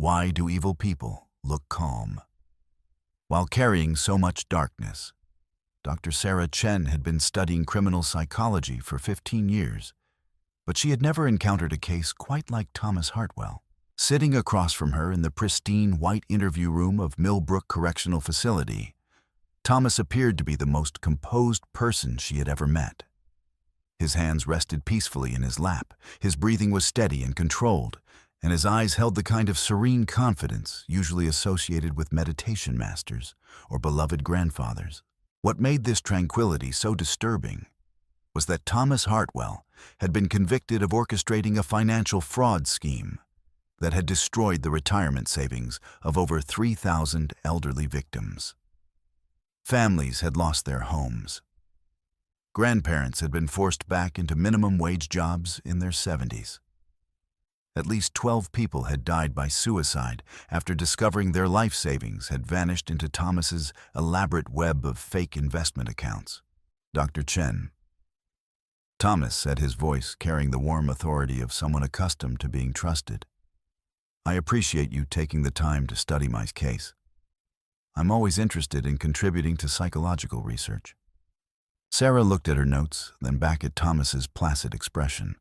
Why do evil people look calm? While carrying so much darkness, Dr. Sarah Chen had been studying criminal psychology for 15 years, but she had never encountered a case quite like Thomas Hartwell. Sitting across from her in the pristine white interview room of Millbrook Correctional Facility, Thomas appeared to be the most composed person she had ever met. His hands rested peacefully in his lap, his breathing was steady and controlled, and his eyes held the kind of serene confidence usually associated with meditation masters or beloved grandfathers. What made this tranquility so disturbing was that Thomas Hartwell had been convicted of orchestrating a financial fraud scheme that had destroyed the retirement savings of over 3,000 elderly victims. Families had lost their homes. Grandparents had been forced back into minimum wage jobs in their 70s. At least 12 people had died by suicide after discovering their life savings had vanished into Thomas's elaborate web of fake investment accounts. Dr. Chen. Thomas said, his voice carrying the warm authority of someone accustomed to being trusted. I appreciate you taking the time to study my case. I'm always interested in contributing to psychological research. Sarah looked at her notes, then back at Thomas's placid expression.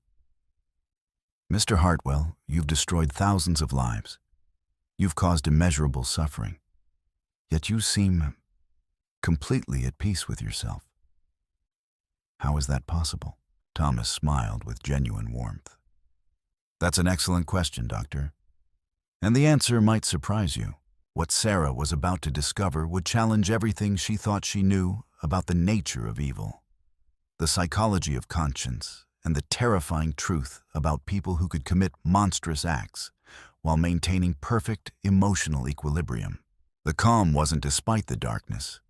Mr. Hartwell, you've destroyed thousands of lives. You've caused immeasurable suffering. Yet you seem completely at peace with yourself. How is that possible? Thomas smiled with genuine warmth. That's an excellent question, Doctor. And the answer might surprise you. What Sarah was about to discover would challenge everything she thought she knew about the nature of evil, the psychology of conscience, and the terrifying truth about people who could commit monstrous acts while maintaining perfect emotional equilibrium. The calm wasn't despite the darkness.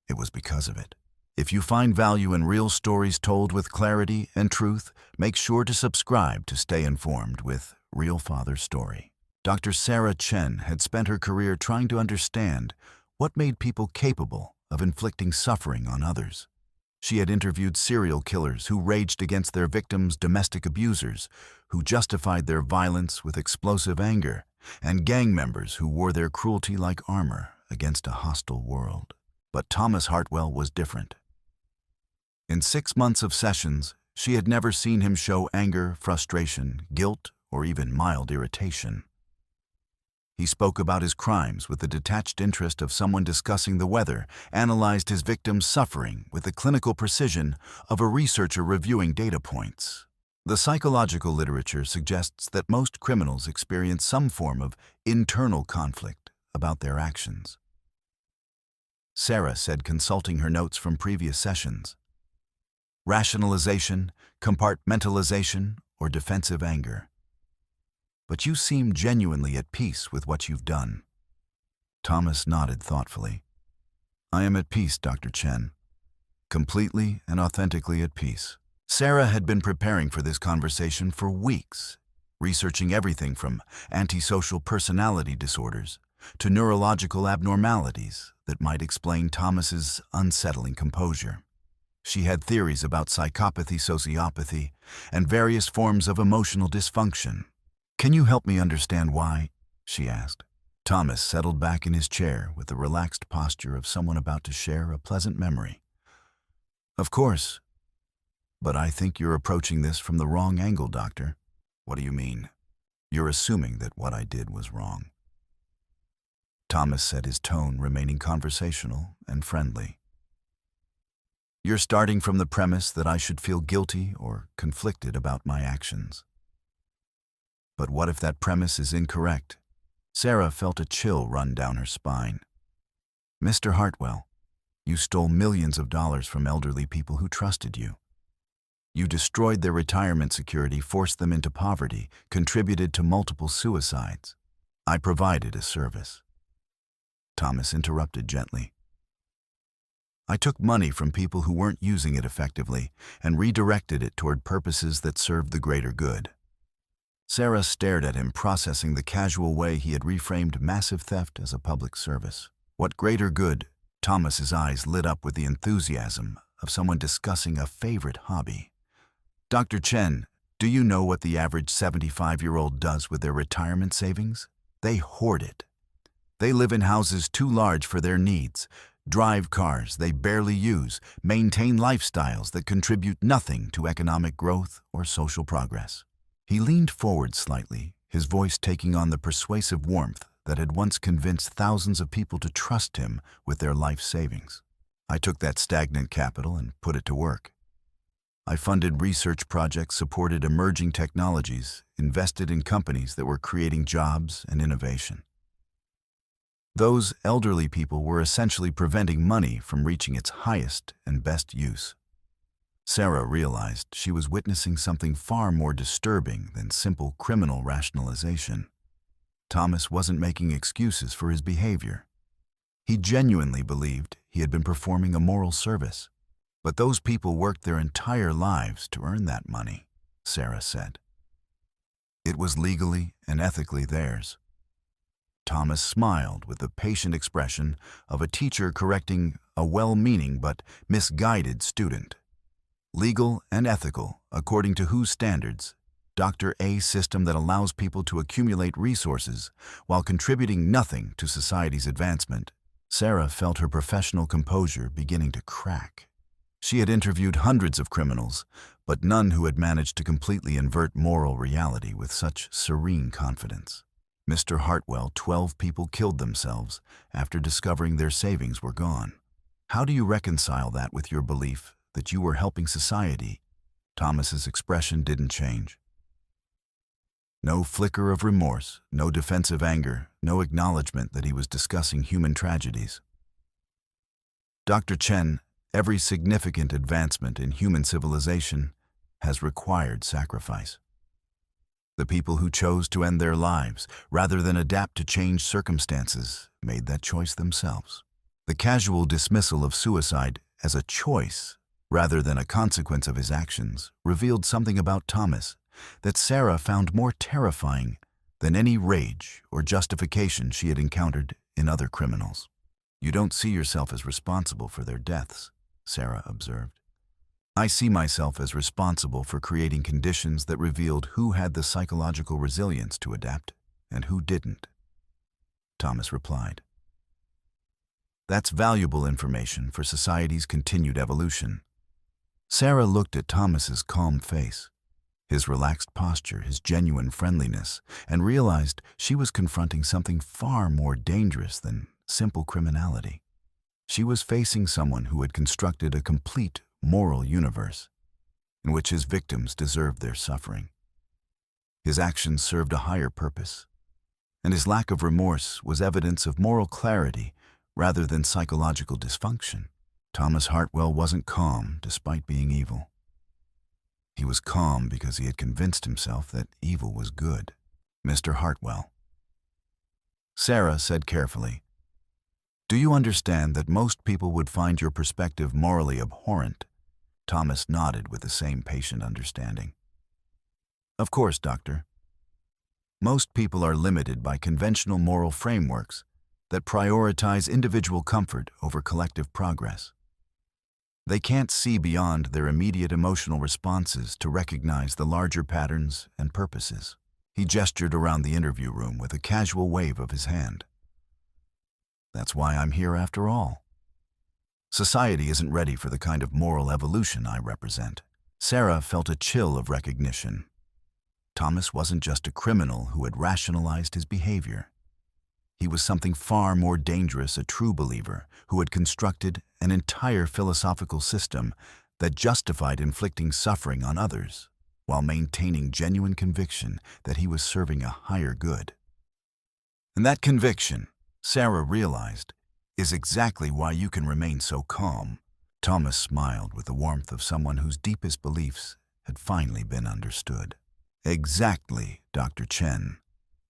It was because of it. If you find value in real stories told with clarity and truth, make sure to subscribe to stay informed with Real Father's Story. Dr. Sarah Chen had spent her career trying to understand what made people capable of inflicting suffering on others. She had interviewed serial killers who raged against their victims' domestic abusers, who justified their violence with explosive anger, and gang members who wore their cruelty like armor against a hostile world. But Thomas Hartwell was different. In 6 months of sessions, she had never seen him show anger, frustration, guilt, or even mild irritation. He spoke about his crimes with the detached interest of someone discussing the weather, analyzed his victims' suffering with the clinical precision of a researcher reviewing data points. The psychological literature suggests that most criminals experience some form of internal conflict about their actions. Sarah said, consulting her notes from previous sessions. Rationalization, compartmentalization, or defensive anger. But you seem genuinely at peace with what you've done. Thomas nodded thoughtfully. I am at peace, Dr. Chen. Completely and authentically at peace. Sarah had been preparing for this conversation for weeks, researching everything from antisocial personality disorders to neurological abnormalities that might explain Thomas's unsettling composure. She had theories about psychopathy, sociopathy, and various forms of emotional dysfunction. Can you help me understand why? She asked. Thomas settled back in his chair with the relaxed posture of someone about to share a pleasant memory. Of course, but I think you're approaching this from the wrong angle, Doctor. What do you mean? You're assuming that what I did was wrong. Thomas said, his tone remaining conversational and friendly. You're starting from the premise that I should feel guilty or conflicted about my actions. But what if that premise is incorrect? Sarah felt a chill run down her spine. Mr. Hartwell, you stole millions of dollars from elderly people who trusted you. You destroyed their retirement security, forced them into poverty, contributed to multiple suicides. I provided a service. Thomas interrupted gently. I took money from people who weren't using it effectively and redirected it toward purposes that served the greater good. Sarah stared at him, processing the casual way he had reframed massive theft as a public service. What greater good? Thomas's eyes lit up with the enthusiasm of someone discussing a favorite hobby. Dr. Chen, do you know what the average 75-year-old does with their retirement savings? They hoard it. They live in houses too large for their needs, drive cars they barely use, maintain lifestyles that contribute nothing to economic growth or social progress. He leaned forward slightly, his voice taking on the persuasive warmth that had once convinced thousands of people to trust him with their life savings. I took that stagnant capital and put it to work. I funded research projects, supported emerging technologies, invested in companies that were creating jobs and innovation. Those elderly people were essentially preventing money from reaching its highest and best use. Sarah realized she was witnessing something far more disturbing than simple criminal rationalization. Thomas wasn't making excuses for his behavior. He genuinely believed he had been performing a moral service. But those people worked their entire lives to earn that money, Sarah said. It was legally and ethically theirs. Thomas smiled with the patient expression of a teacher correcting a well-meaning but misguided student. Legal and ethical, according to whose standards? Dr. A system that allows people to accumulate resources while contributing nothing to society's advancement. Sarah felt her professional composure beginning to crack. She had interviewed hundreds of criminals, but none who had managed to completely invert moral reality with such serene confidence. Mr. Hartwell, 12 people killed themselves after discovering their savings were gone. How do you reconcile that with your belief that you were helping society? Thomas's expression didn't change. No flicker of remorse, no defensive anger, no acknowledgement that he was discussing human tragedies. Dr. Chen, every significant advancement in human civilization has required sacrifice. The people who chose to end their lives rather than adapt to changed circumstances made that choice themselves. The casual dismissal of suicide as a choice rather than a consequence of his actions revealed something about Thomas that Sarah found more terrifying than any rage or justification she had encountered in other criminals. You don't see yourself as responsible for their deaths, Sarah observed. I see myself as responsible for creating conditions that revealed who had the psychological resilience to adapt and who didn't, Thomas replied. That's valuable information for society's continued evolution. Sarah looked at Thomas's calm face, his relaxed posture, his genuine friendliness, and realized she was confronting something far more dangerous than simple criminality. She was facing someone who had constructed a complete moral universe in which his victims deserved their suffering. His actions served a higher purpose, and his lack of remorse was evidence of moral clarity rather than psychological dysfunction. Thomas Hartwell wasn't calm despite being evil. He was calm because he had convinced himself that evil was good. Mr. Hartwell. Sarah said carefully, "Do you understand that most people would find your perspective morally abhorrent?" Thomas nodded with the same patient understanding. "Of course, Doctor. Most people are limited by conventional moral frameworks that prioritize individual comfort over collective progress. They can't see beyond their immediate emotional responses to recognize the larger patterns and purposes." He gestured around the interview room with a casual wave of his hand. "That's why I'm here after all. Society isn't ready for the kind of moral evolution I represent." Sarah felt a chill of recognition. Thomas wasn't just a criminal who had rationalized his behavior. He was something far more dangerous, a true believer who had constructed an entire philosophical system that justified inflicting suffering on others while maintaining genuine conviction that he was serving a higher good. And that conviction, Sarah realized, is exactly why you can remain so calm. Thomas smiled with the warmth of someone whose deepest beliefs had finally been understood. "Exactly, Dr. Chen.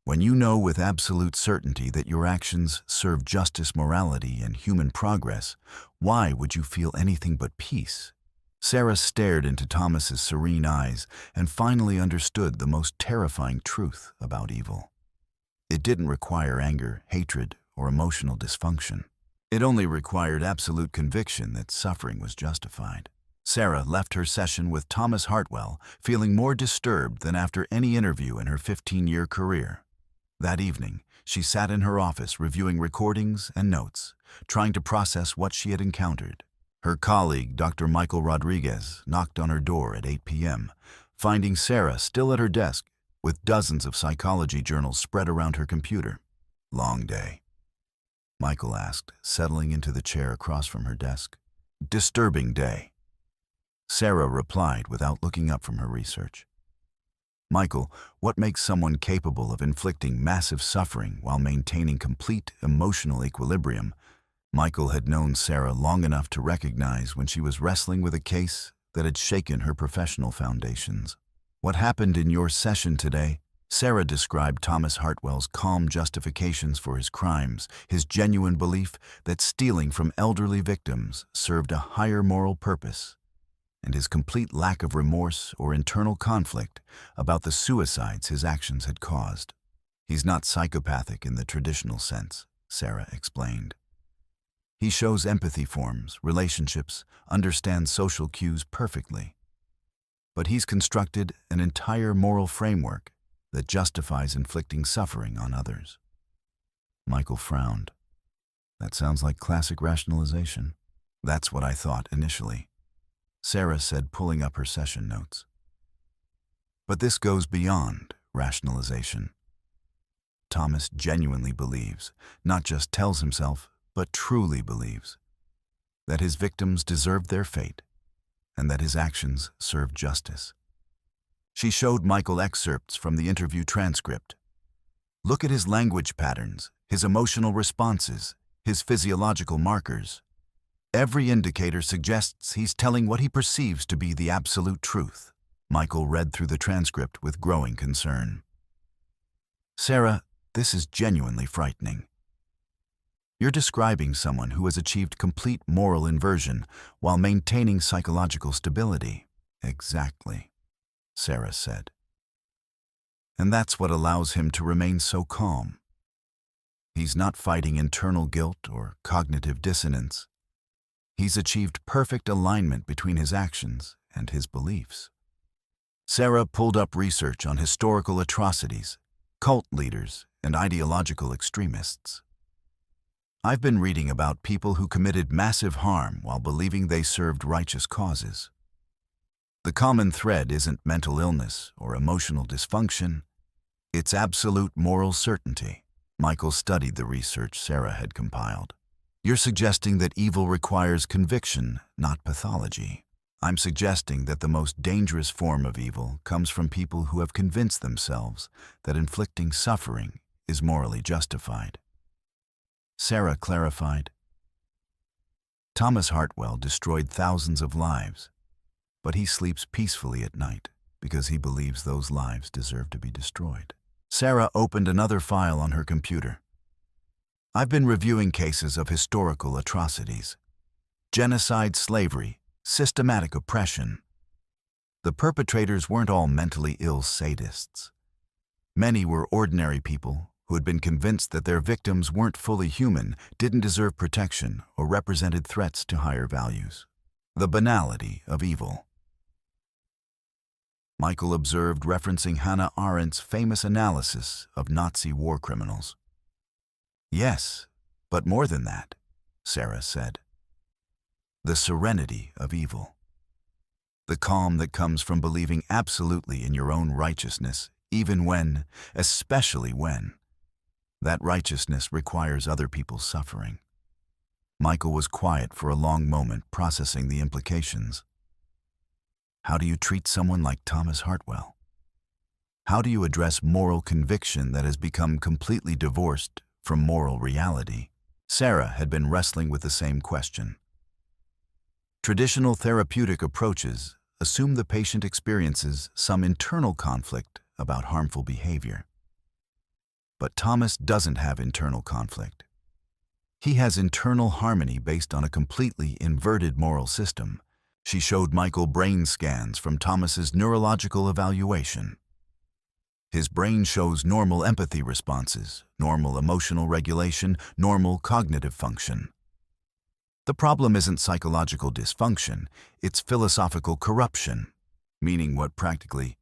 When you know with absolute certainty that your actions serve justice, morality, and human progress, why would you feel anything but peace?" Sarah stared into Thomas's serene eyes and finally understood the most terrifying truth about evil. It didn't require anger, hatred, or emotional dysfunction. It only required absolute conviction that suffering was justified. Sarah left her session with Thomas Hartwell feeling more disturbed than after any interview in her 15-year career. That evening, she sat in her office reviewing recordings and notes, trying to process what she had encountered. Her colleague, Dr. Michael Rodriguez, knocked on her door at 8 p.m., finding Sarah still at her desk with dozens of psychology journals spread around her computer. "Long day?" Michael asked, settling into the chair across from her desk. "Disturbing day," Sarah replied without looking up from her research. "Michael, what makes someone capable of inflicting massive suffering while maintaining complete emotional equilibrium?" Michael had known Sarah long enough to recognize when she was wrestling with a case that had shaken her professional foundations. "What happened in your session today?" Sarah described Thomas Hartwell's calm justifications for his crimes, his genuine belief that stealing from elderly victims served a higher moral purpose, and his complete lack of remorse or internal conflict about the suicides his actions had caused. "He's not psychopathic in the traditional sense," Sarah explained. "He shows empathy forms, relationships, understands social cues perfectly. But he's constructed an entire moral framework that justifies inflicting suffering on others." Michael frowned. "That sounds like classic rationalization." "That's what I thought initially," Sarah said, pulling up her session notes. "But this goes beyond rationalization. Thomas genuinely believes, not just tells himself, but truly believes, that his victims deserved their fate and that his actions served justice." She showed Michael excerpts from the interview transcript. "Look at his language patterns, his emotional responses, his physiological markers. Every indicator suggests he's telling what he perceives to be the absolute truth." Michael read through the transcript with growing concern. "Sarah, this is genuinely frightening. You're describing someone who has achieved complete moral inversion while maintaining psychological stability." "Exactly," Sarah said. "And that's what allows him to remain so calm. He's not fighting internal guilt or cognitive dissonance. He's achieved perfect alignment between his actions and his beliefs." Sarah pulled up research on historical atrocities, cult leaders, and ideological extremists. "I've been reading about people who committed massive harm while believing they served righteous causes. The common thread isn't mental illness or emotional dysfunction, it's absolute moral certainty." Michael studied the research Sarah had compiled. "You're suggesting that evil requires conviction, not pathology. I'm suggesting that the most dangerous form of evil comes from people who have convinced themselves that inflicting suffering is morally justified." Sarah clarified. "Thomas Hartwell destroyed thousands of lives, but he sleeps peacefully at night because he believes those lives deserve to be destroyed." Sarah opened another file on her computer. "I've been reviewing cases of historical atrocities. Genocide, slavery, systematic oppression. The perpetrators weren't all mentally ill sadists. Many were ordinary people who had been convinced that their victims weren't fully human, didn't deserve protection, or represented threats to higher values. The banality of evil." Michael observed, referencing Hannah Arendt's famous analysis of Nazi war criminals. "Yes, but more than that," Sarah said. "The serenity of evil. The calm that comes from believing absolutely in your own righteousness, even when, especially when, that righteousness requires other people's suffering." Michael was quiet for a long moment, processing the implications. How do you treat someone like Thomas Hartwell? How do you address moral conviction that has become completely divorced from moral reality? Sarah had been wrestling with the same question. Traditional therapeutic approaches assume the patient experiences some internal conflict about harmful behavior. But Thomas doesn't have internal conflict. He has internal harmony based on a completely inverted moral system. She showed Michael brain scans from Thomas's neurological evaluation. His brain shows normal empathy responses, normal emotional regulation, normal cognitive function. The problem isn't psychological dysfunction, it's philosophical corruption, meaning what practically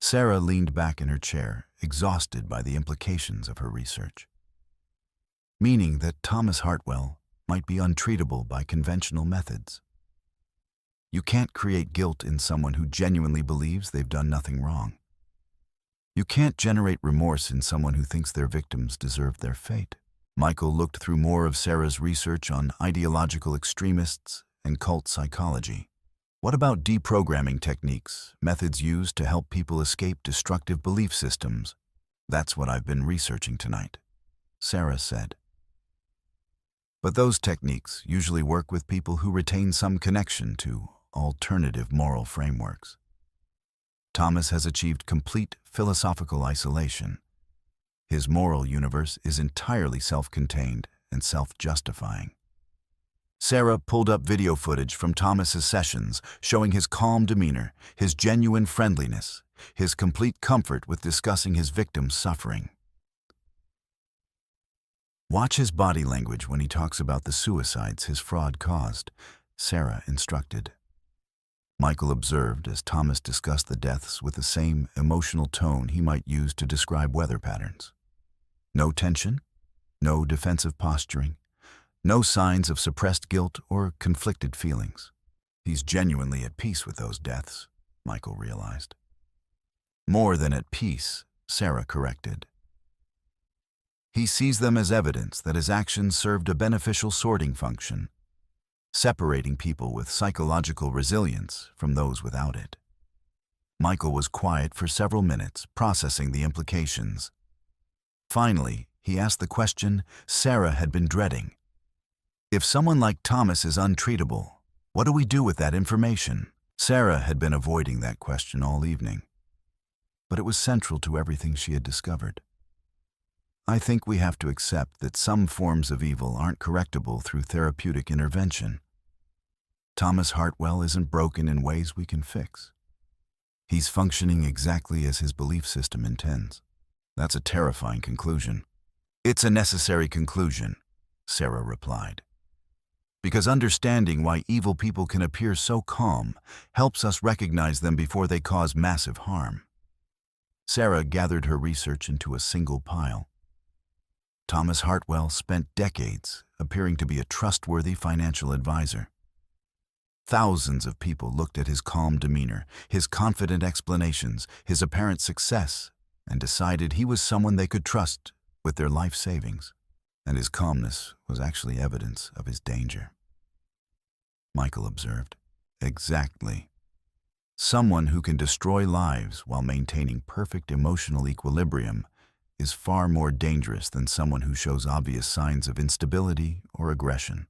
Sarah leaned back in her chair, exhausted by the implications of her research. Meaning that Thomas Hartwell might be untreatable by conventional methods. You can't create guilt in someone who genuinely believes they've done nothing wrong. You can't generate remorse in someone who thinks their victims deserve their fate. Michael looked through more of Sarah's research on ideological extremists and cult psychology. What about deprogramming techniques, methods used to help people escape destructive belief systems? That's what I've been researching tonight, Sarah said. But those techniques usually work with people who retain some connection to alternative moral frameworks. Thomas has achieved complete philosophical isolation. His moral universe is entirely self-contained and self-justifying. Sarah pulled up video footage from Thomas's sessions showing his calm demeanor, his genuine friendliness, his complete comfort with discussing his victim's suffering. Watch his body language when he talks about the suicides his fraud caused, Sarah instructed. Michael observed as Thomas discussed the deaths with the same emotional tone he might use to describe weather patterns. No tension, no defensive posturing, no signs of suppressed guilt or conflicted feelings. He's genuinely at peace with those deaths, Michael realized. More than at peace, Sarah corrected. He sees them as evidence that his actions served a beneficial sorting function, separating people with psychological resilience from those without it. Michael was quiet for several minutes, processing the implications. Finally, he asked the question Sarah had been dreading. If someone like Thomas is untreatable, what do we do with that information? Sarah had been avoiding that question all evening, but it was central to everything she had discovered. I think we have to accept that some forms of evil aren't correctable through therapeutic intervention. Thomas Hartwell isn't broken in ways we can fix. He's functioning exactly as his belief system intends. That's a terrifying conclusion. It's a necessary conclusion, Sarah replied. Because understanding why evil people can appear so calm helps us recognize them before they cause massive harm. Sarah gathered her research into a single pile. Thomas Hartwell spent decades appearing to be a trustworthy financial advisor. Thousands of people looked at his calm demeanor, his confident explanations, his apparent success, and decided he was someone they could trust with their life savings. And his calmness was actually evidence of his danger. Michael observed. Exactly. Someone who can destroy lives while maintaining perfect emotional equilibrium is far more dangerous than someone who shows obvious signs of instability or aggression.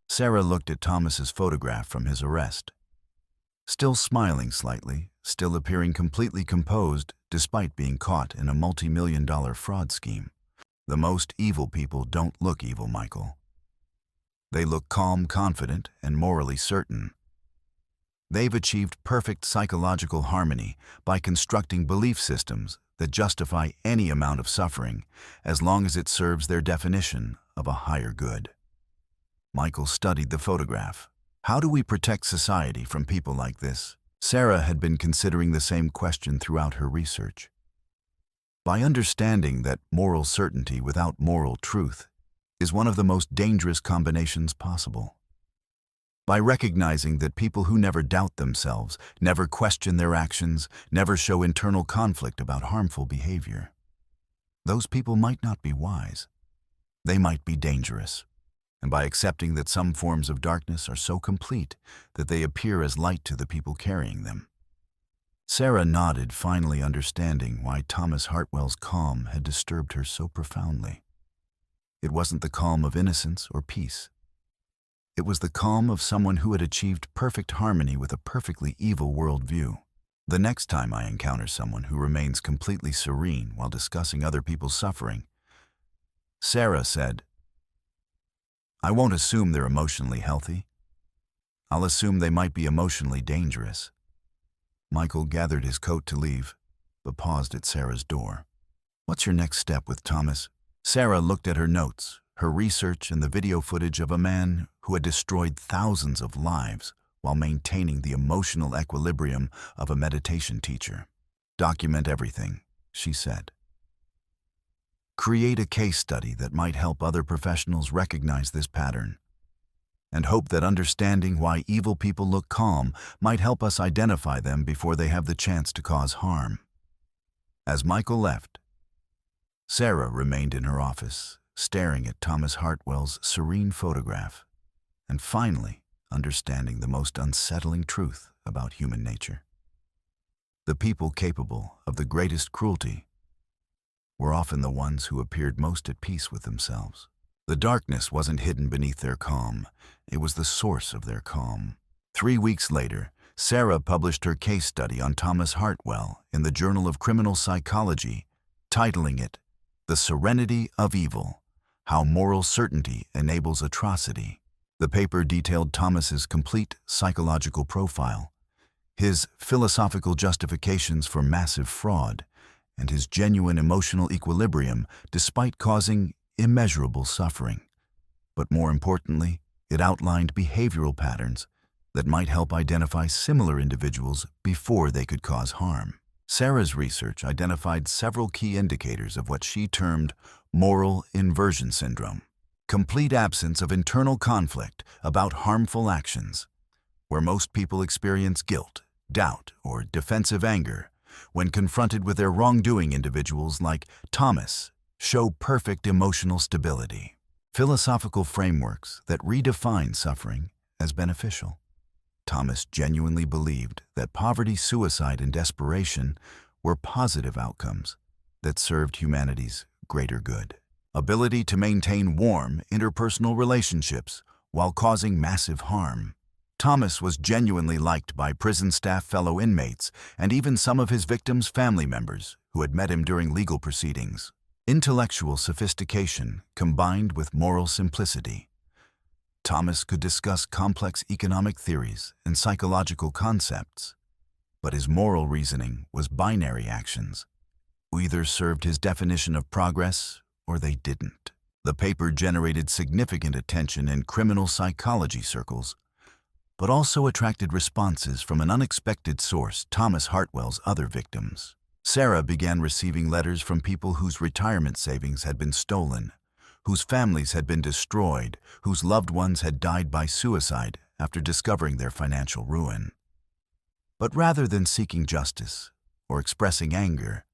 Sarah looked at Thomas's photograph from his arrest. Still smiling slightly, still appearing completely composed despite being caught in a multi-million-dollar fraud scheme. The most evil people don't look evil, Michael. They look calm, confident, and morally certain. They've achieved perfect psychological harmony by constructing belief systems that justify any amount of suffering as long as it serves their definition of a higher good. Michael studied the photograph. How do we protect society from people like this? Sarah had been considering the same question throughout her research. By understanding that moral certainty without moral truth is one of the most dangerous combinations possible. By recognizing that people who never doubt themselves, never question their actions, never show internal conflict about harmful behavior, those people might not be wise. They might be dangerous. And by accepting that some forms of darkness are so complete that they appear as light to the people carrying them. Sarah nodded, finally understanding why Thomas Hartwell's calm had disturbed her so profoundly. It wasn't the calm of innocence or peace. It was the calm of someone who had achieved perfect harmony with a perfectly evil worldview. The next time I encounter someone who remains completely serene while discussing other people's suffering, Sarah said, I won't assume they're emotionally healthy. I'll assume they might be emotionally dangerous. Michael gathered his coat to leave, but paused at Sarah's door. What's your next step with Thomas? Sarah looked at her notes, her research, and the video footage of a man who had destroyed thousands of lives while maintaining the emotional equilibrium of a meditation teacher. Document everything, she said. Create a case study that might help other professionals recognize this pattern, and hope that understanding why evil people look calm might help us identify them before they have the chance to cause harm. As Michael left, Sarah remained in her office, staring at Thomas Hartwell's serene photograph, and finally understanding the most unsettling truth about human nature. The people capable of the greatest cruelty were often the ones who appeared most at peace with themselves. The darkness wasn't hidden beneath their calm, it was the source of their calm. 3 weeks later, Sarah published her case study on Thomas Hartwell in the Journal of Criminal Psychology, titling it, "The Serenity of Evil: How Moral Certainty Enables Atrocity." The paper detailed Thomas's complete psychological profile, his philosophical justifications for massive fraud, and his genuine emotional equilibrium despite causing immeasurable suffering. But more importantly, it outlined behavioral patterns that might help identify similar individuals before they could cause harm. Sarah's research identified several key indicators of what she termed moral inversion syndrome: complete absence of internal conflict about harmful actions, where most people experience guilt, doubt, or defensive anger when confronted with their wrongdoing. Individuals like Thomas show perfect emotional stability. Philosophical frameworks that redefine suffering as beneficial. Thomas genuinely believed that poverty, suicide, and desperation were positive outcomes that served humanity's greater good. Ability to maintain warm interpersonal relationships while causing massive harm. Thomas was genuinely liked by prison staff, fellow inmates, and even some of his victims' family members who had met him during legal proceedings. Intellectual sophistication combined with moral simplicity. Thomas could discuss complex economic theories and psychological concepts, but his moral reasoning was binary actions. Either served his definition of progress or they didn't. The paper generated significant attention in criminal psychology circles, but also attracted responses from an unexpected source: Thomas Hartwell's other victims. Sarah began receiving letters from people whose retirement savings had been stolen, whose families had been destroyed, whose loved ones had died by suicide after discovering their financial ruin. But rather than seeking justice or expressing anger,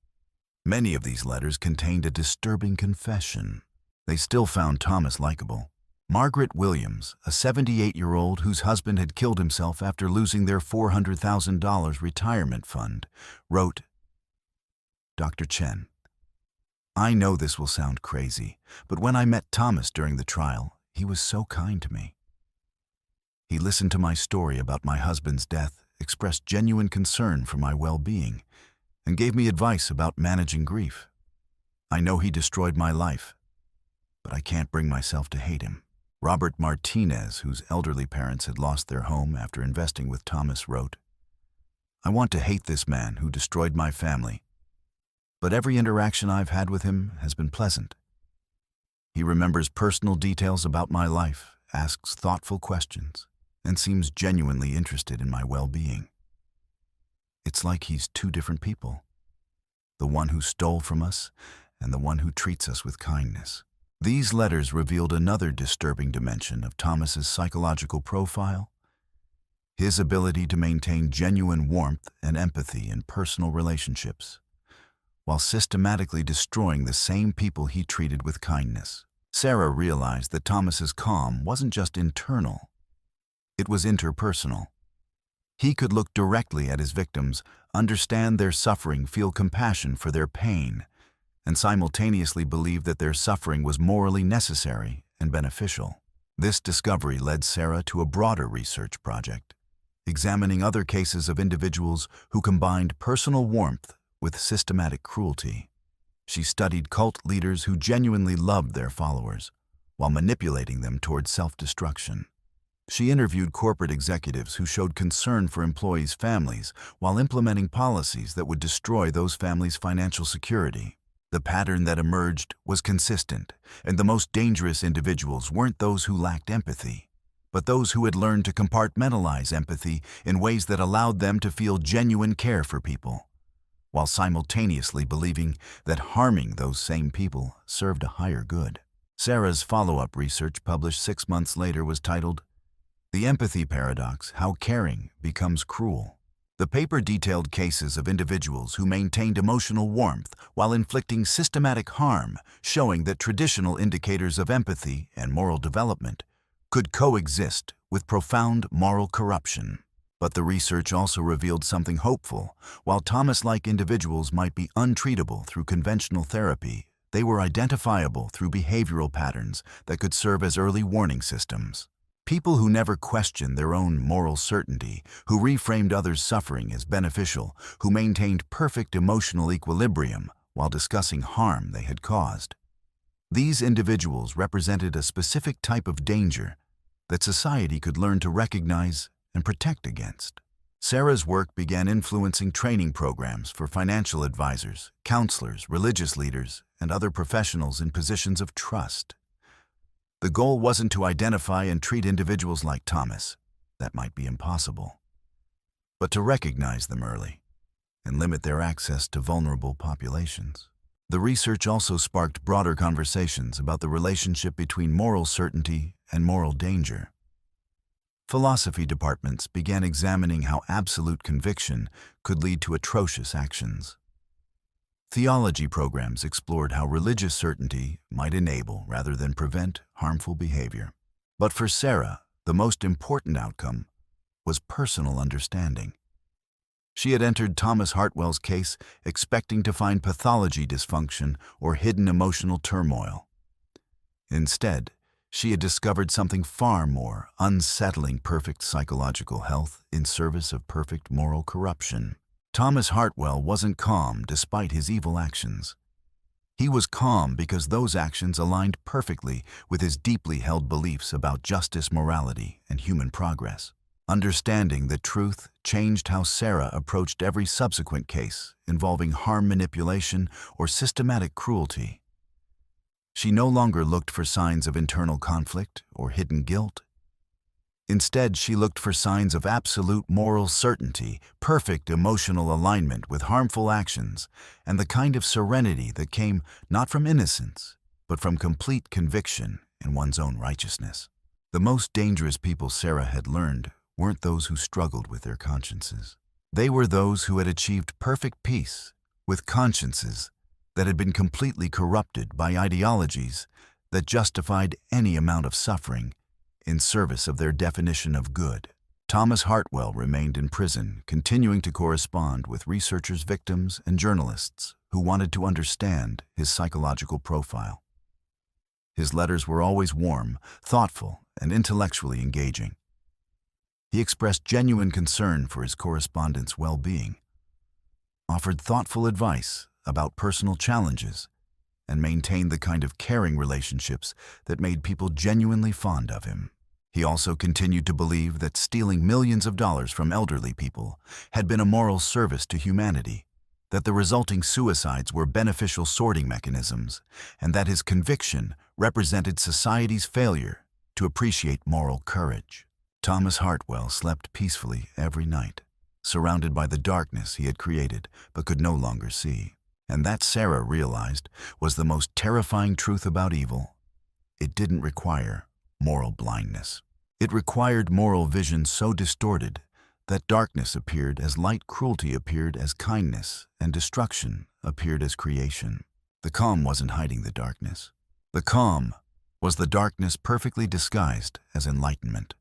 many of these letters contained a disturbing confession. They still found Thomas likable. Margaret Williams, a 78-year-old whose husband had killed himself after losing their $400,000 retirement fund, wrote, "Dr. Chen, I know this will sound crazy, but when I met Thomas during the trial, he was so kind to me. He listened to my story about my husband's death, expressed genuine concern for my well-being, and gave me advice about managing grief. I know he destroyed my life, but I can't bring myself to hate him." Robert Martinez, whose elderly parents had lost their home after investing with Thomas, wrote, "I want to hate this man who destroyed my family, but every interaction I've had with him has been pleasant. He remembers personal details about my life, asks thoughtful questions, and seems genuinely interested in my well-being. It's like he's two different people, the one who stole from us and the one who treats us with kindness." These letters revealed another disturbing dimension of Thomas's psychological profile: his ability to maintain genuine warmth and empathy in personal relationships, while systematically destroying the same people he treated with kindness. Sarah realized that Thomas's calm wasn't just internal, it was interpersonal. He could look directly at his victims, understand their suffering, feel compassion for their pain, and simultaneously believe that their suffering was morally necessary and beneficial. This discovery led Sarah to a broader research project, examining other cases of individuals who combined personal warmth with systematic cruelty. She studied cult leaders who genuinely loved their followers while manipulating them toward self-destruction. She interviewed corporate executives who showed concern for employees' families while implementing policies that would destroy those families' financial security. The pattern that emerged was consistent, and the most dangerous individuals weren't those who lacked empathy, but those who had learned to compartmentalize empathy in ways that allowed them to feel genuine care for people. while simultaneously believing that harming those same people served a higher good. Sarah's follow-up research, published 6 months later, was titled "The Empathy Paradox: How Caring Becomes Cruel." The paper detailed cases of individuals who maintained emotional warmth while inflicting systematic harm, showing that traditional indicators of empathy and moral development could coexist with profound moral corruption. But the research also revealed something hopeful. While Thomas-like individuals might be untreatable through conventional therapy, they were identifiable through behavioral patterns that could serve as early warning systems. People who never questioned their own moral certainty, who reframed others' suffering as beneficial, who maintained perfect emotional equilibrium while discussing harm they had caused. These individuals represented a specific type of danger that society could learn to recognize and protect against. Sarah's work began influencing training programs for financial advisors, counselors, religious leaders, and other professionals in positions of trust. The goal wasn't to identify and treat individuals like Thomas. That might be impossible. But to recognize them early and limit their access to vulnerable populations. The research also sparked broader conversations about the relationship between moral certainty and moral danger. Philosophy departments began examining how absolute conviction could lead to atrocious actions. Theology programs explored how religious certainty might enable rather than prevent harmful behavior. But for Sarah, the most important outcome was personal understanding. She had entered Thomas Hartwell's case expecting to find pathology dysfunction or hidden emotional turmoil. Instead, she had discovered something far more unsettling: perfect psychological health in service of perfect moral corruption. Thomas Hartwell wasn't calm despite his evil actions. He was calm because those actions aligned perfectly with his deeply held beliefs about justice, morality, and human progress. Understanding the truth changed how Sarah approached every subsequent case involving harm, manipulation, or systematic cruelty. She no longer looked for signs of internal conflict or hidden guilt. Instead, she looked for signs of absolute moral certainty, perfect emotional alignment with harmful actions, and the kind of serenity that came not from innocence, but from complete conviction in one's own righteousness. The most dangerous people Sarah had learned weren't those who struggled with their consciences. They were those who had achieved perfect peace with consciences that had been completely corrupted by ideologies that justified any amount of suffering in service of their definition of good. Thomas Hartwell remained in prison, continuing to correspond with researchers, victims, and journalists who wanted to understand his psychological profile. His letters were always warm, thoughtful, and intellectually engaging. He expressed genuine concern for his correspondents' well-being, offered thoughtful advice about personal challenges, and maintained the kind of caring relationships that made people genuinely fond of him. He also continued to believe that stealing millions of dollars from elderly people had been a moral service to humanity, that the resulting suicides were beneficial sorting mechanisms, and that his conviction represented society's failure to appreciate moral courage. Thomas Hartwell slept peacefully every night, surrounded by the darkness he had created but could no longer see. And that, Sarah realized, was the most terrifying truth about evil. It didn't require moral blindness. It required moral vision so distorted that darkness appeared as light, cruelty appeared as kindness, and destruction appeared as creation. The calm wasn't hiding the darkness. The calm was the darkness perfectly disguised as enlightenment.